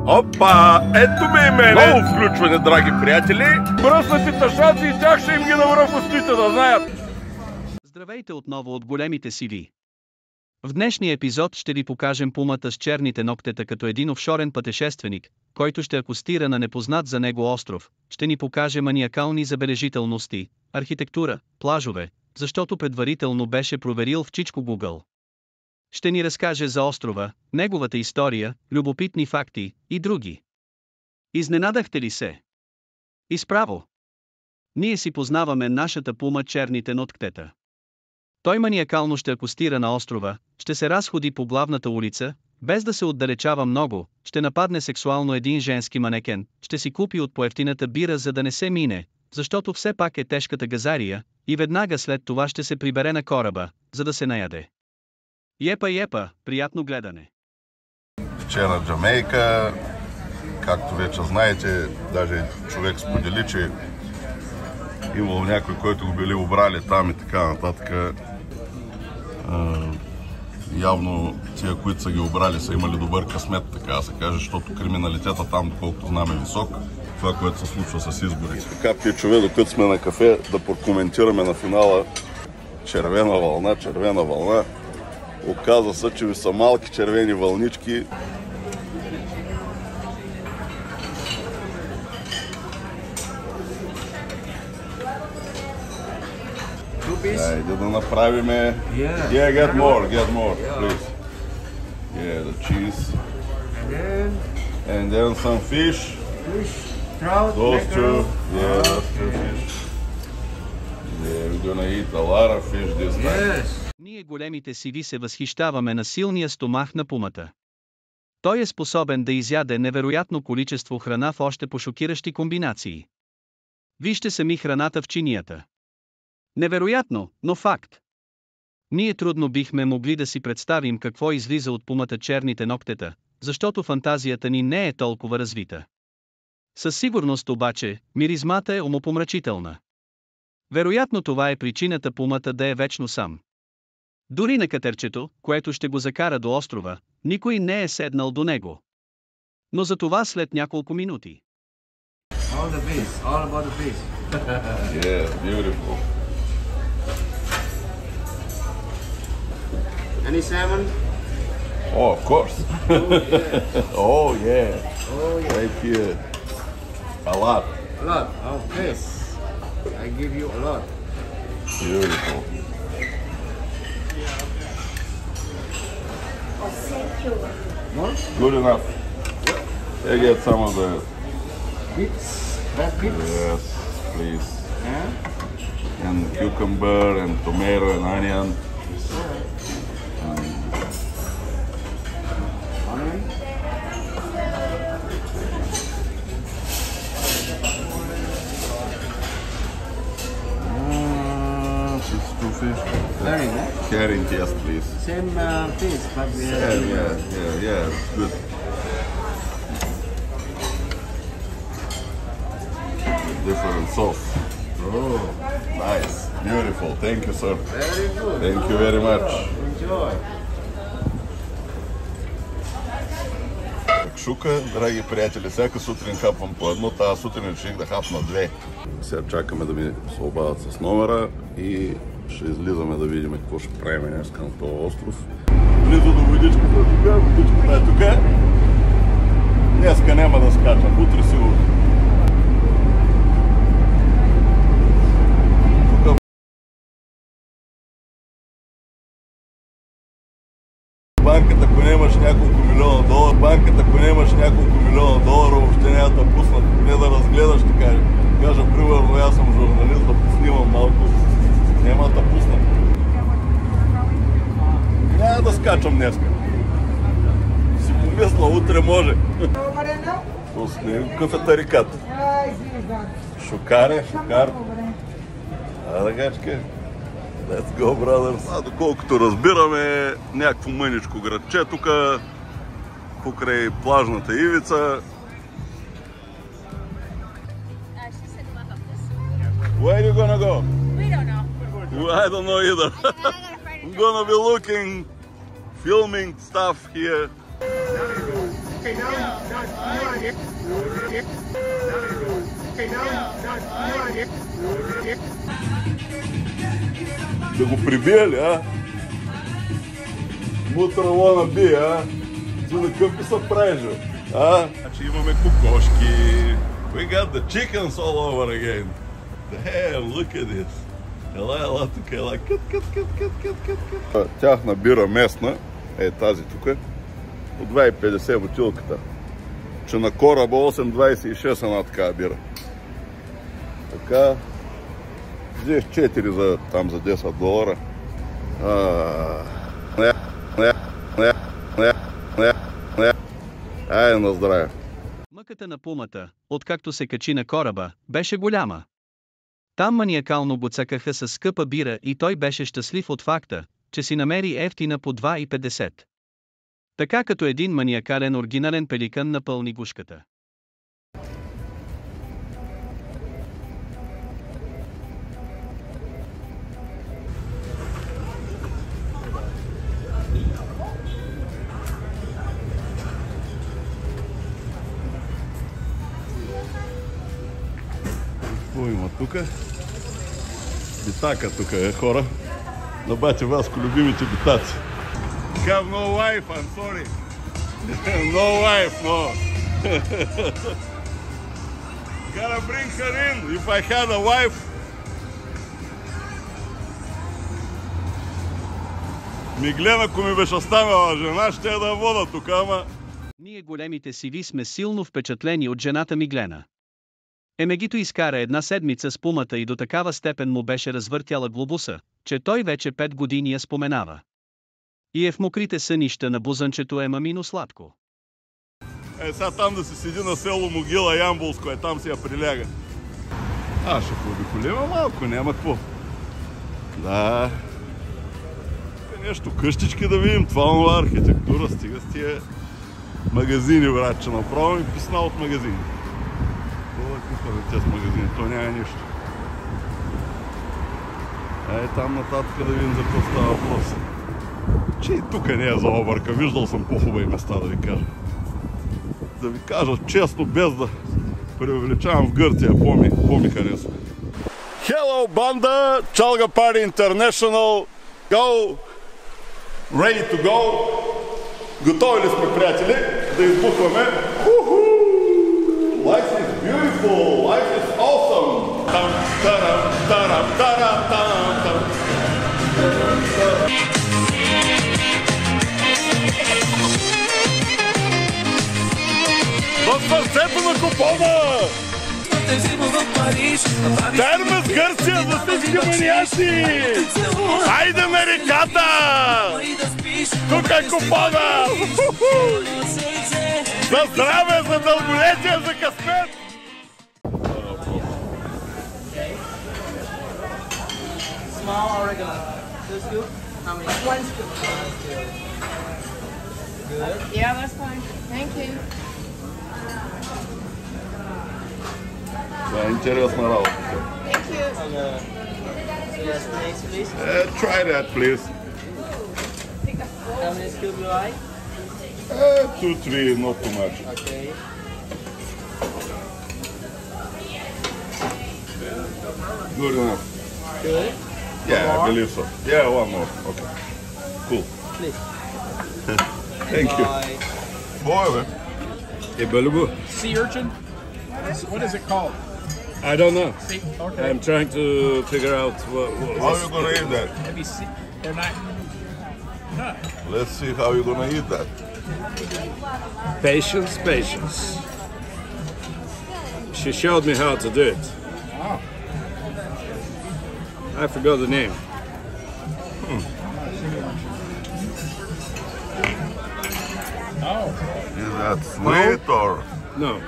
Опа! Ето ме и мене! Ново включване, драги приятели! Бръснати тъшаци и тях ще им ги навра в устите да знаят! Здравейте отново от големите сиви! В днешния епизод ще ви покажем пумата с черните ногтета като един офшорен пътешественик, който ще акостира на непознат за него остров, ще ни покаже маниакални забележителности, архитектура, плажове, защото предварително беше проверил в чичко Google. Ще ни разкаже за острова, неговата история, любопитни факти и други. Изненадахте ли се? Изправо! Ние си познаваме нашата пума черните ногтета. Той маниакално ще акостира на острова, ще се разходи по главната улица, без да се отдалечава много, ще нападне сексуално един женски манекен, ще си купи от поевтината бира за да не се мине, защото все пак е тежката газария, и веднага след това ще се прибере на кораба, за да се наяде. Епа, приятно гледане. Вчера Джамейка, както вече знаете, даже човек сподели, че имало някой, който го били обрали там и така нататък. Явно тия, които са ги обрали, са имали добър късмет, така да се каже, защото криминалитета там, доколкото знам, е висок. Това, което се случва с изборите. Така, пичове, докато сме на кафе, да прокоментираме на финала червена вълна. Оказва се, че ви са малки червени вълнички. Айде да направиме. Get more, please. Yeah, the cheese. And then some fish. Trout, Those two. mackerel. Yeah, those two fish. Yeah, we're gonna eat a lot of fish this time. Yes. Ние големите сиви се възхищаваме на силния стомах на пумата. Той е способен да изяде невероятно количество храна в още по-шокиращи комбинации. Вижте сами храната в чинията. Невероятно, но факт. Ние трудно бихме могли да си представим какво излиза от пумата черните ногтета, защото фантазията ни не е толкова развита. Със сигурност обаче, миризмата е умопомрачителна. Вероятно това е причината пумата да е вечно сам. Дори на катерчето, което ще го закара до острова, никой не е седнал до него. Но за това след няколко минути. All the fish, all about the fish. Yeah, beautiful. Any salmon? Oh, of course. Oh, yeah. Oh yeah. Right here. A lot. A lot. Okay. I give you a lot. Beautiful. More? Good enough. I get some of the. Bits? Red bits? Yes, please. Yeah? And cucumber and tomato and onion. Onion? These two fish. Herring, eh? Herring, yes, please. Same fish, but we have Yeah, it's good. Different sauce. Oh, Nice, beautiful. Thank you, sir. very good. Thank you very much. Enjoy. Шука, драги приятели, всяка сутрин хапвам по едно, тази сутрин реших да хапна две. Сега чакаме да ми се обадят с номера и ще излизаме да видим какво ще правим днес на този остров. Близо до водичката, водичката е тук. Днеска няма да скачам, утре сигурно. Банката, ако нямаш няколко милиона долара, въобще няма да пуснат, не да разгледаш, така кажа, примерно, аз съм журналист, да поснимам малко, няма да пуснат. Няма да скачам днеска. Си помисла, утре може. Какъв е тарикат? Шукар. Ръгачка. Let's go, brothers. Доколкото разбираме, някакво мъничко градче тук, покрай плажната ивица. Where are you gonna go? We don't know. I don't know either. I'm gonna be looking, filming stuff here. Да го прибие ли, а? Мутра wanna be, а? За да къпи са правиш, а? Значи имаме кокошки. We got the chickens all over again. Damn, look at this. Ела тук, ела. Кът. Тяхна бира местна, е тази тук, по 2,50 бутилката. Че на кораба 8,26 една такава бира. Така, взех 4 за, там за $10. Айде на здраве. Мъката на пумата, откакто се качи на кораба, беше голяма. Там маниакално буцакаха с скъпа бира и той беше щастлив от факта, че си намери ефтина по 2,50. Така като един маниакален оригинален пеликан напълни гушката. Какво има тук? Битака тук е, хора. На бате Васко любимите битаци. Have no wife, I'm sorry. No wife, no. Gotta bring her in. If I had a wife. Миглен, ако ми беше останала жена, ще я да вода тук, ама... Ние големите сиви сме силно впечатлени от жената Миглена. Емегито изкара една седмица с пумата и до такава степен му беше развъртяла глобуса, че той вече 5 години я споменава. И е в мокрите сънища на бузънчето е мамино сладко. Е, сега там да се седи на село Могила Ямболско, е там си я приляга. Ще пообиколима малко, няма какво. Да. Нещо къщички да видим, това архитектура, стига с тия магазини, братче, направо ми писна от магазини. Това купа те с магазини, то няма нищо. Там нататък да видим за какво става въпрос. Че и тук не е за обърка, виждал съм по-хубави места, да ви кажа. Да ви кажа честно, без да преувеличавам, в Гърция, по-ми харесва. Hello, банда! Чалга Party International! Go! Ready to go! Готови ли сме, приятели, да избухваме? Life is beautiful! Life is awesome! В сърцето на купона! Термес Гърция за всички маниаци! Хайде на реката! Тук е купона! За здраве, за дълголетие, за късмет! Small or regular? 2 scoop? How many? 1 scoop. Good. Yeah, that's fine. Thank you. Това е интересна работа. Thank you. Yes, next, please. Try that, please. How many scoop you like? 2, 3, not too much. Okay. Good enough. Good. Yeah, I believe so. Yeah, one more. Okay. Cool. Please. Thank you. Bye. Boy, Sea urchin? What is it called? I don't know. Sea? Okay. I'm trying to figure out what how are you gonna eat that? Maybe sea. They're not. Huh. Let's see how you're gonna eat that. patience, patience. She showed me how to do it. Oh. I forgot the name. Oh. Is that sweet or? No.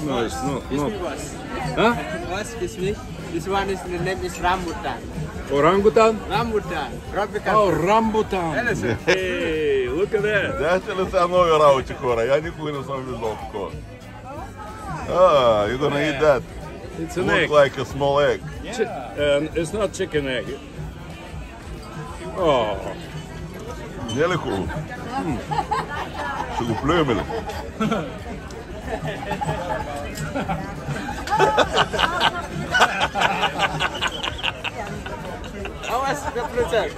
No, it's not. This was. Huh? What's this one? This one is the name is rambutan. Orangutan? Rambutan. Tropical. Oh, rambutan. Elephant. Hey, look at that. Знаете ли сега нови работи, хора? Я никога не съм виждал такова. You're gonna eat that. It's an Look egg. like a small egg. It's not chicken egg. Oh, Не е ли хубаво? Ще го плюем ли? How is the project?